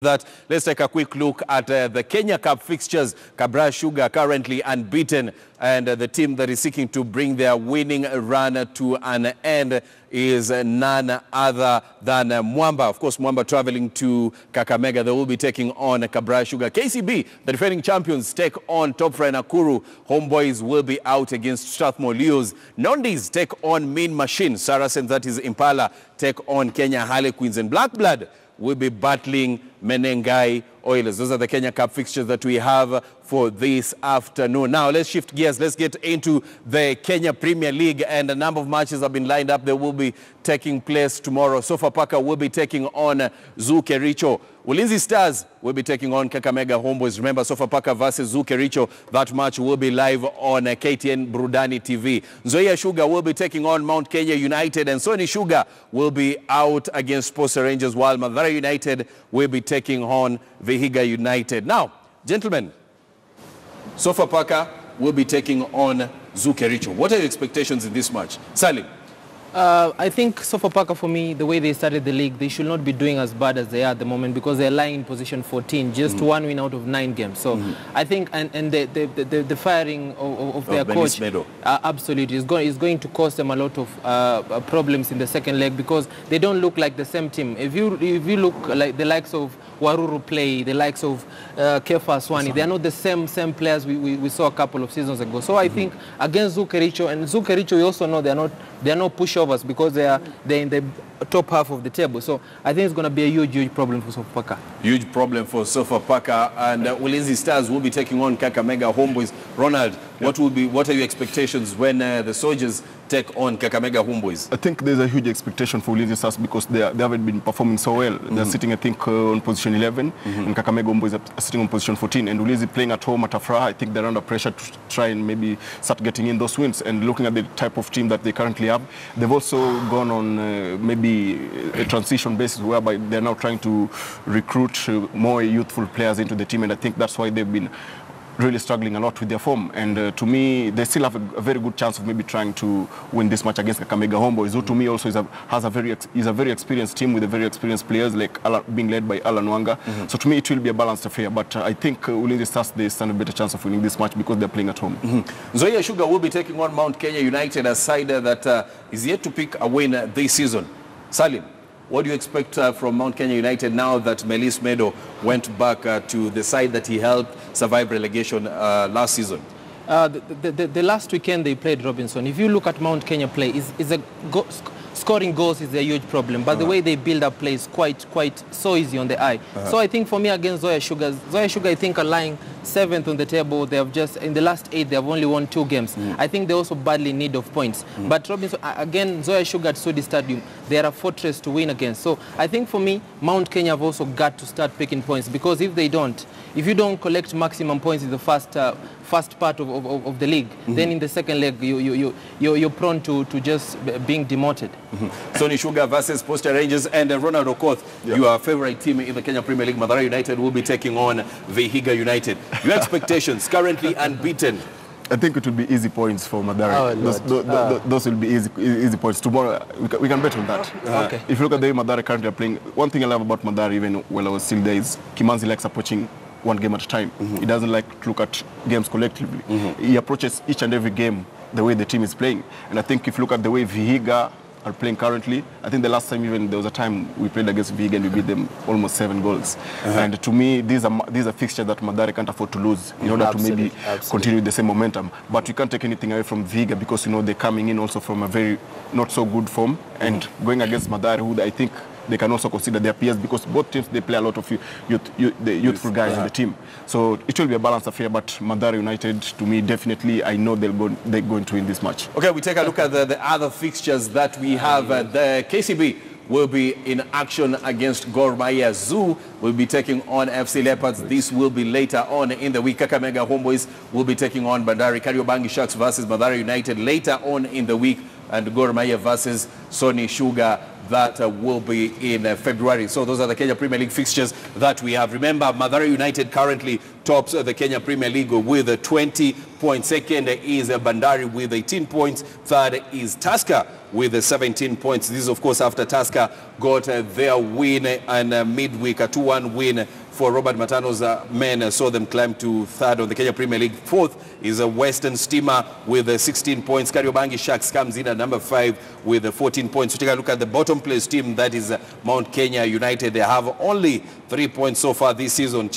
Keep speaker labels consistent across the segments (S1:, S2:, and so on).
S1: That, let's take a quick look at the Kenya Cup fixtures. Kabra Sugar currently unbeaten, and the team that is seeking to bring their winning run to an end is none other than Mwamba. Of course, Mwamba traveling to Kakamega. They will be taking on Kabra Sugar. KCB, the defending champions, take on Top Fry Nakuru. Homeboys will be out against Strathmore Leos. Nondis take on Mean Machine. Saracens, that is Impala, take on Kenya Harlequins. And Black Blood will be battling Menengai Oilers. Those are the Kenya Cup fixtures that we have for this afternoon. Now, let's shift gears. Let's get into the Kenya Premier League, and a number of matches have been lined up. They will be taking place tomorrow. Sofapaka will be taking on Zoo Kericho. Ulinzi Stars will be taking on Kakamega Homeboys. Remember, Sofapaka versus Zoo Kericho. That match will be live on KTN Brudani TV. Nzoia Sugar will be taking on Mount Kenya United, and Sony Sugar will be out against Posta Rangers, while Mathare United will be taking on Vihiga United. Now, gentlemen, Sofapaka will be taking on Zoo Kericho. What are your expectations in this match? Salim?
S2: I think Sofapaka, for me, the way they started the league, they should not be doing as bad as they are at the moment, because they're lying in position 14, just one win out of 9 games. So I think, and the firing of their coach, absolutely, is going to cause them a lot of problems in the second leg, because they don't look like the same team. If you look like the likes of Waruru play, the likes of Kefa Swani, they are not the same players we saw a couple of seasons ago. So I think against Zoo Kericho, and Zoo Kericho, we also know they are not pushovers, because they're in the top half of the table. So I think it's going to be a huge problem for Sofapaka. Huge problem for
S1: Sofapaka. And Ulinzi Stars will be taking on Kakamega Homeboys. Ronald, what are your expectations when the Soldiers take on Kakamega Homeboys?
S3: I think there's a huge expectation for Ulinzi Stars, because they haven't been performing so well. They're sitting, I think, on position 11, and Kakamega Homeboys are sitting on position 14. And Ulinzi playing at home at Afraha, I think they're under pressure to try and maybe start getting in those wins. And looking at the type of team that they currently have, they've also gone on maybe a transition basis, whereby they're now trying to recruit more youthful players into the team. And I think that's why they've been really struggling a lot with their form. And to me, they still have a very good chance of maybe trying to win this match against Kakamega Homeboys, who to me also is a very experienced team with a very experienced players, like being led by Alan Wanga. So to me, it will be a balanced affair. But I think Ulinzi Stars, they stand a better chance of winning this match, because they're playing at home.
S1: Nzoia Sugar will be taking on Mount Kenya United, a side that is yet to pick a win this season. Salim, what do you expect from Mount Kenya United now that Melis Medo went back to the side that he helped survive relegation last season?
S2: The last weekend they played Robinson. If you look at Mount Kenya play, scoring goals is a huge problem, but the way they build up play is quite so easy on the eye. So I think for me, against Nzoia Sugar, I think are lying 7th on the table. They have just, in the last 8, they have only won 2 games. I think they're also badly in need of points. But Robinson, again, Nzoia Sugar at Sudi Stadium, they are a fortress to win against. So I think for me, Mount Kenya have also got to start picking points, because if you don't collect maximum points in the first part of the league, then in the second leg, you're prone to just being demoted.
S1: Sony Sugar versus Posta Rangers, and Ronald Okoth, your favorite team in the Kenya Premier League, Mathare United, will be taking on Vihiga United. Your expectations, currently unbeaten?
S3: I think it will be easy points for Mathare. Those will be easy points. Tomorrow, we can bet on that.
S2: Okay.
S3: If you look at the way Mathare currently are playing, one thing I love about Mathare, even while I was still there, is Kimanzi likes approaching one game at a time. He doesn't like to look at games collectively. He approaches each and every game the way the team is playing. And I think if you look at the way Vihiga are playing currently, I think the last time even there was a time we played against Vihiga and we beat them almost 7 goals. And to me, these are fixtures that Mathare can't afford to lose in order to maybe continue the same momentum. But you can't take anything away from Vihiga, because you know they're coming in also from a very not so good form, and going against Mathare, who I think they can also consider their peers, because both teams, they play a lot of the youthful guys in the team. So it will be a balanced affair, but Mathare United, to me, definitely, I know they're going to win this match.
S1: Okay, we take a look at the other fixtures that we have. The KCB will be in action against Gor Mahia. Zoo will be taking on FC Leopards. This will be later on in the week. Kakamega Homeboys will be taking on Bandari. Kariobangi Sharks versus Mathare United later on in the week. And Gor Mahia versus Sony Sugar that will be in February. So those are the Kenya Premier League fixtures that we have. Remember, Mombasa United currently tops the Kenya Premier League with 20 points. Second is Bandari with 18 points. Third is Tusker with 17 points. This is, of course, after Tusker got their win and midweek, a 2-1 win for Robert Matano's men, saw them climb to third on the Kenya Premier League. Fourth is a Western Steamer with 16 points. Kariobangi Sharks comes in at number 5 with 14 points. So take a look at the bottom place team, that is Mount Kenya United. They have only 3 points so far this season. And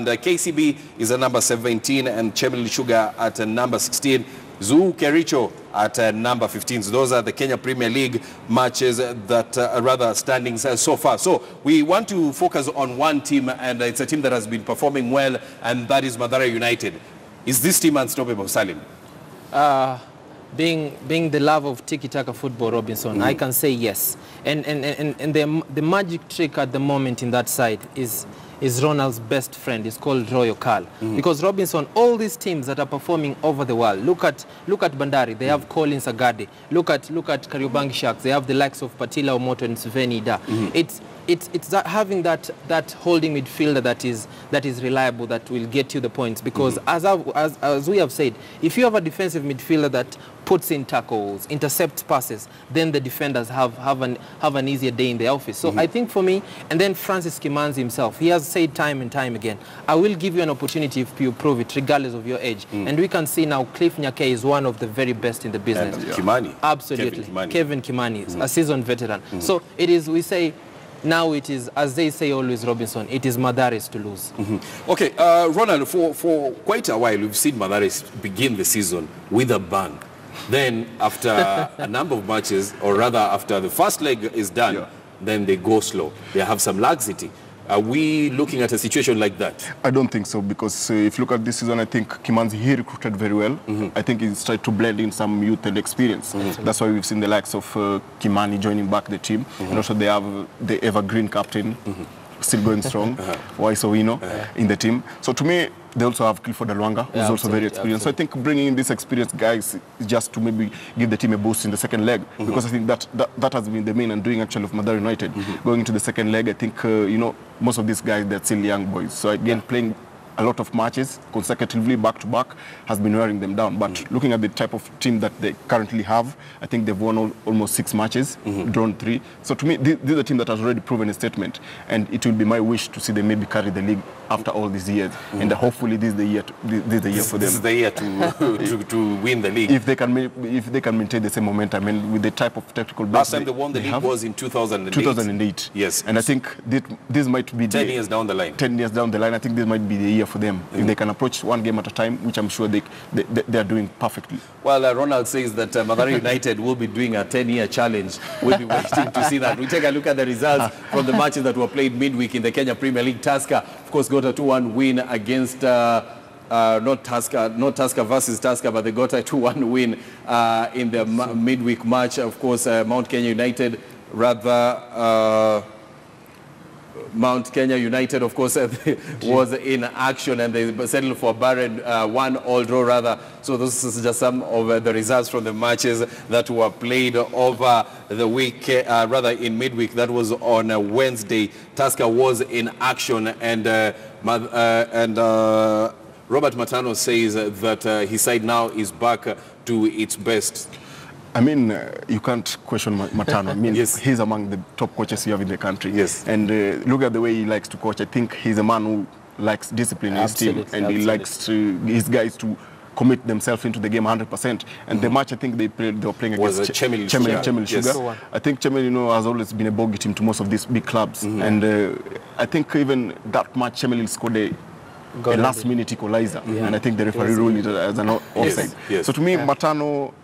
S1: KCB is at number 17 and Chemelil Sugar at number 16. Zoo Kericho at number 15. So those are the Kenya Premier League matches that rather standings so far. So we want to focus on one team, and it's a team that has been performing well, and that is Mombasa United. Is this team unstoppable, Salim?
S2: Being the love of tiki-taka football, Robinson, I can say yes. And the magic trick at the moment in that side is Ronald's best friend. It's called Royal Carl. Because Robinson, all these teams that are performing over the world, look at Bandari, they have Colin Sagade. Look at Kariobangi Sharks, they have the likes of Patila Omoto and Sveni Da. It's that having that holding midfielder that is reliable, that will get you the points. Because as we have said, if you have a defensive midfielder that puts in tackles, intercepts passes, then the defenders have an easier day in the office. So I think for me, and then Francis Kimanzi himself, he has said time and time again, I will give you an opportunity if you prove it, regardless of your age. And we can see now Cliff Nyake is one of the very best in the business.
S1: Kimani.
S2: Absolutely. Kevin Kimani, a seasoned veteran. So it is, we say, now it is, as they say always, Robinson, it is Madaris to lose.
S1: Okay, Ronald, for quite a while, we've seen Madaris begin the season with a bang. Then after a number of matches, or rather after the first leg is done, then they go slow. They have some laxity. Are we looking at a situation like that?
S3: I don't think so, because if you look at this season, I think Kimanzi, he recruited very well. I think he's tried to blend in some youth and experience. That's why we've seen the likes of Kimani joining back the team. And also they have the evergreen captain still going strong, Waisowino in the team. So to me, they also have Clifford Alwanga, who's also very experienced. So I think bringing in these experienced guys is just to maybe give the team a boost in the second leg, because I think that has been the main undoing actually of Mombasa United. Going into the second leg, I think, most of these guys, they're still young boys. So again, playing a lot of matches consecutively, back-to-back, has been wearing them down. But looking at the type of team that they currently have, I think they've won almost 6 matches, drawn 3. So to me, this is a team that has already proven a statement, and it will be my wish to see them maybe carry the league after all these years. And hopefully this is the year for them.
S1: This is the year to win the league.
S3: If they can maintain the same momentum, and with the type of tactical
S1: last time they won the league was in 2008.
S3: 2008.
S1: Yes.
S3: And I think this might be
S1: 10 years down the line. 10
S3: years down the line, I think this might be the year for them. If they can approach one game at a time, which I'm sure they are doing perfectly.
S1: Well, Ronald says that Mombasa United will be doing a 10-year challenge. We'll be waiting to see that. We take a look at the results from the matches that were played midweek in the Kenya Premier League. Tusker, of course, got a 2-1 win against not Tusker versus Tusker, but they got a 2-1 win in the midweek match. Of course, Mount Kenya United, Mount Kenya United, of course, was in action, and they settled for a barren 1-1 draw, rather. So this is just some of the results from the matches that were played over the week, rather in midweek. That was on a Wednesday. Tusker was in action, and Robert Matano says that his side now is back to its best.
S3: I mean, you can't question Matano. I mean, he's among the top coaches you have in the country.
S1: Yes.
S3: And look at the way he likes to coach. I think he's a man who likes discipline in his team, and he likes his guys to commit themselves into the game 100%. And the match I think they were playing against
S1: Chemelil
S3: Sugar.
S1: Yes.
S3: I think Chemelil, has always been a bogey team to most of these big clubs. And I think even that match, Chemelil scored a last-minute equalizer. And I think the referee ruled it as an offside.
S1: Yes.
S3: So to me, Matano,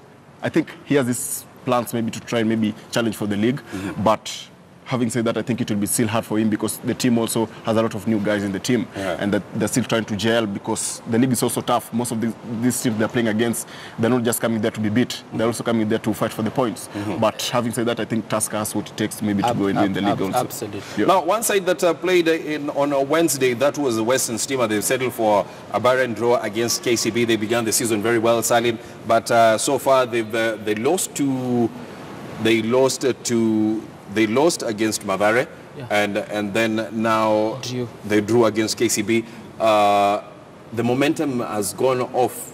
S3: I think he has these plans maybe to try and maybe challenge for the league. But having said that, I think it will be still hard for him, because the team also has a lot of new guys in the team, and that they're still trying to gel, because the league is also tough. Most of these teams they're playing against, they're not just coming there to be beat. They're also coming there to fight for the points. But having said that, I think Tusker has what it takes maybe to go and win the league also.
S2: Absolutely.
S3: Yeah.
S1: Now, one side that played on a Wednesday, that was the Western Steamer. They settled for a barren draw against KCB. They began the season very well, Salim, but so far they lost to they lost against Mathare, and then now they drew against KCB. The momentum has gone off.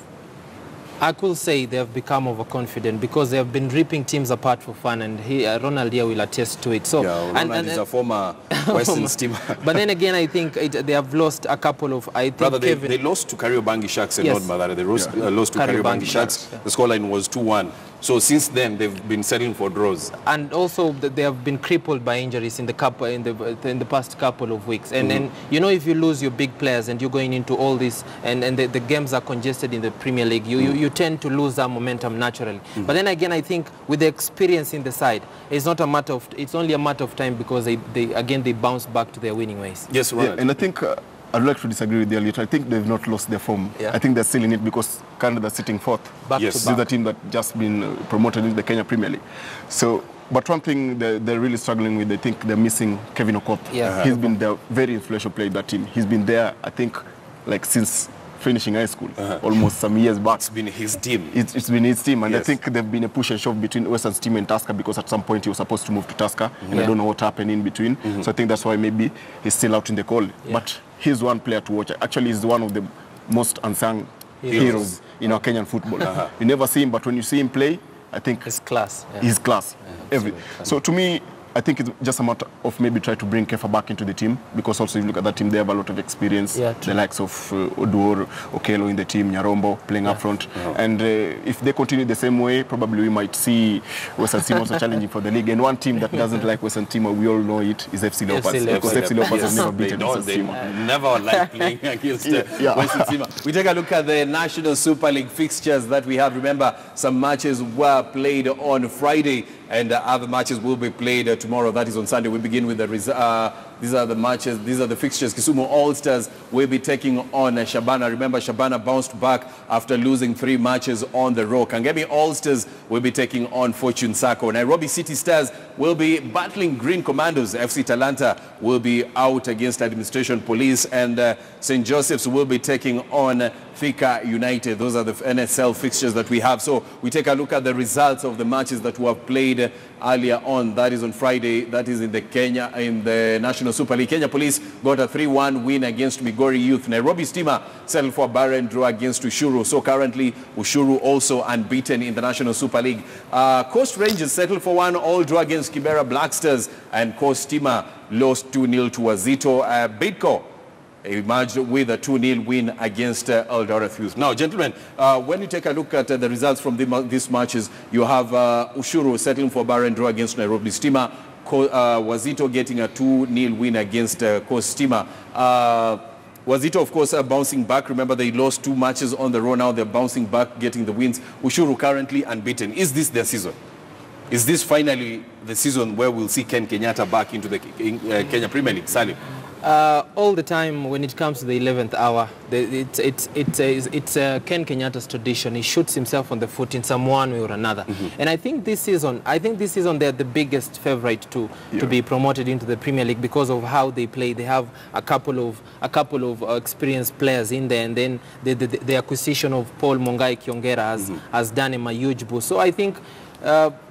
S2: I could say they have become overconfident because they have been ripping teams apart for fun, and Ronald here will attest to it. So,
S1: Ronald is a former Western steamer.
S2: But then again, I think they have lost a couple of. I think
S1: rather, they lost to Kariobangi Sharks and not Mathare. They lost to Kariobangi Sharks. The scoreline was 2-1. So since then, they've been settling for draws.
S2: And also, they have been crippled by injuries in the past couple of weeks. And then, you know, if you lose your big players and you're going into all this, and the games are congested in the Premier League, you tend to lose that momentum naturally. But then again, I think with the experience in the side, it's not a matter of. It's only a matter of time because they bounce back to their winning ways.
S1: Yes, right.
S3: And I think. I'd like to disagree with you a little. I think they've not lost their form. I think they're still in it because Canada's sitting fourth.
S2: Back to back.
S3: The team that just been promoted into the Kenya Premier League. So, but one thing they're really struggling with, I think they're missing Kevin Okoth. He's been the very influential player in that team. He's been there, I think, like since finishing high school, almost some years back.
S1: It's been his team.
S3: It's been his team, and I think they've been a push and shove between Western's team and Tusker because at some point he was supposed to move to Tusker, and I don't know what happened in between. So I think that's why maybe he's still out in the cold. But he's one player to watch. Actually, he's one of the most unsung heroes in our Kenyan football. You never see him, but when you see him play, I think
S2: his class.
S3: His class. So to me, I think it's just a matter of maybe try to bring Kefa back into the team because also if you look at that team, they have a lot of experience. The likes of Oduor, Okello in the team, Nyarombo playing up front. And if they continue the same way, probably we might see Western team also challenging for the league. And one team that doesn't like Western team, we all know it, is FC Leopards. Because FC Leopards have never beaten Western team.
S1: Never like playing against Western team. We take a look at the National Super League fixtures that we have. Remember, some matches were played on Friday, and other matches will be played tomorrow. That is on Sunday. We begin with the these are the matches. These are the fixtures. Kisumu All-Stars will be taking on Shabana. Remember, Shabana bounced back after losing 3 matches on the row. Kangemi All-Stars will be taking on Fortune Sacco. Nairobi City Stars will be battling Green Commandos. FC Talanta will be out against Administration Police, and St. Joseph's will be taking on Thika United. Those are the NSL fixtures that we have. So we take a look at the results of the matches that were played earlier on. That is on Friday. That is in the National Super League. Kenya Police got a 3-1 win against Migori Youth. Nairobi Steamer settled for a barren draw against Ushuru. So currently Ushuru also unbeaten in the National Super League. Coast Rangers settled for 1-1 draw against Kibera Black Stars, and Coast Steamer lost 2-0 to Wazito. Bidco emerged with a 2-0 win against Eldoret Youth. Now, gentlemen, when you take a look at the results from these matches, you have Ushuru settling for a barren draw against Nairobi Steamer, Wazito getting a 2-0 win against Coast Steamer. Wazito, of course, bouncing back. Remember, they lost 2 matches on the row. Now they're bouncing back, getting the wins. Ushuru currently unbeaten. Is this their season? Is this finally the season where we'll see Ken Kenyatta back into the Kenya Premier League? Salim?
S2: All the time when it comes to the 11th hour, it's Ken Kenyatta's tradition. He shoots himself on the foot in some one way or another. And I think this season they're the biggest favorite to be promoted into the Premier League because of how they play. They have a couple of experienced players in there, and then the acquisition of Paul Mongai Kiongera has done him a huge boost. So I think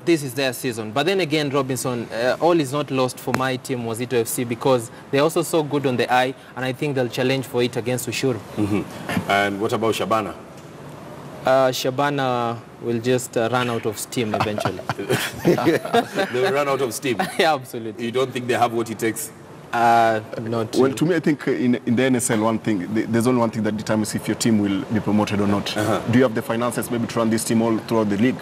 S2: this is their season. But then again, Robinson, all is not lost for my team, Wazito FC, because they're also so good on the eye, and I think they'll challenge for it against Ushuru.
S1: And what about Shabana?
S2: Shabana will just run out of steam eventually.
S1: They will run out of steam?
S2: Yeah, absolutely.
S1: You don't think they have what it takes?
S2: Not
S3: well, to me, I think in the NSL, there's only one thing that determines if your team will be promoted or not. Do you have the finances maybe to run this team all throughout the league?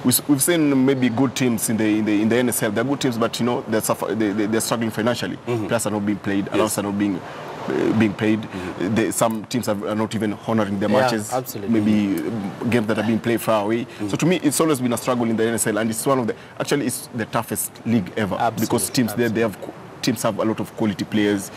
S3: We've seen maybe good teams in the NSL. They're good teams, but you know they're struggling financially. Players are not being played, allowances are not being paid. Some teams are not even honoring their matches.
S2: Absolutely.
S3: Maybe games that are being played far away. So to me, it's always been a struggle in the NSL, and it's one of it's the toughest league ever because teams teams have a lot of quality players.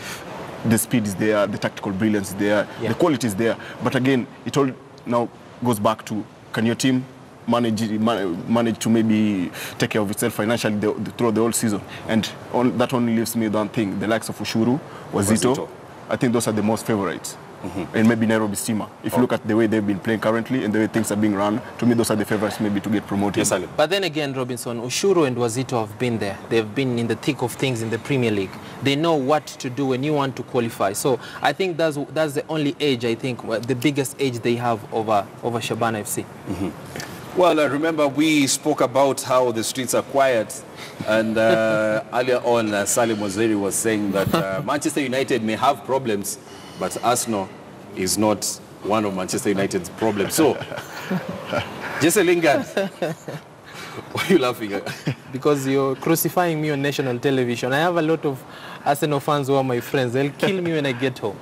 S3: The speed is there, the tactical brilliance is there, the quality is there. But again, it all now goes back to, can your team manage to maybe take care of itself financially throughout the whole season? And that only leaves me with one thing: the likes of Ushuru, Wazito. I think those are the most favorites. and maybe Nairobi Steamer. If you look at the way they've been playing currently and the way things are being run, to me those are the favourites maybe to get promoted.
S1: Yes, Salim.
S2: But then again, Robinson, Ushuru and Wazito have been there. They've been in the thick of things in the Premier League. They know what to do when you want to qualify. So I think that's the only age, I think, the biggest age they have over Shabana FC.
S1: Well, remember we spoke about how the streets are quiet, and earlier on Salim Waziri was saying that Manchester United may have problems, but Arsenal is not one of Manchester United's problems. So, Jesse Lingard, why are you laughing at?
S2: Because you're crucifying me on national television. I have a lot of Arsenal fans who are my friends. They'll kill me when I get home.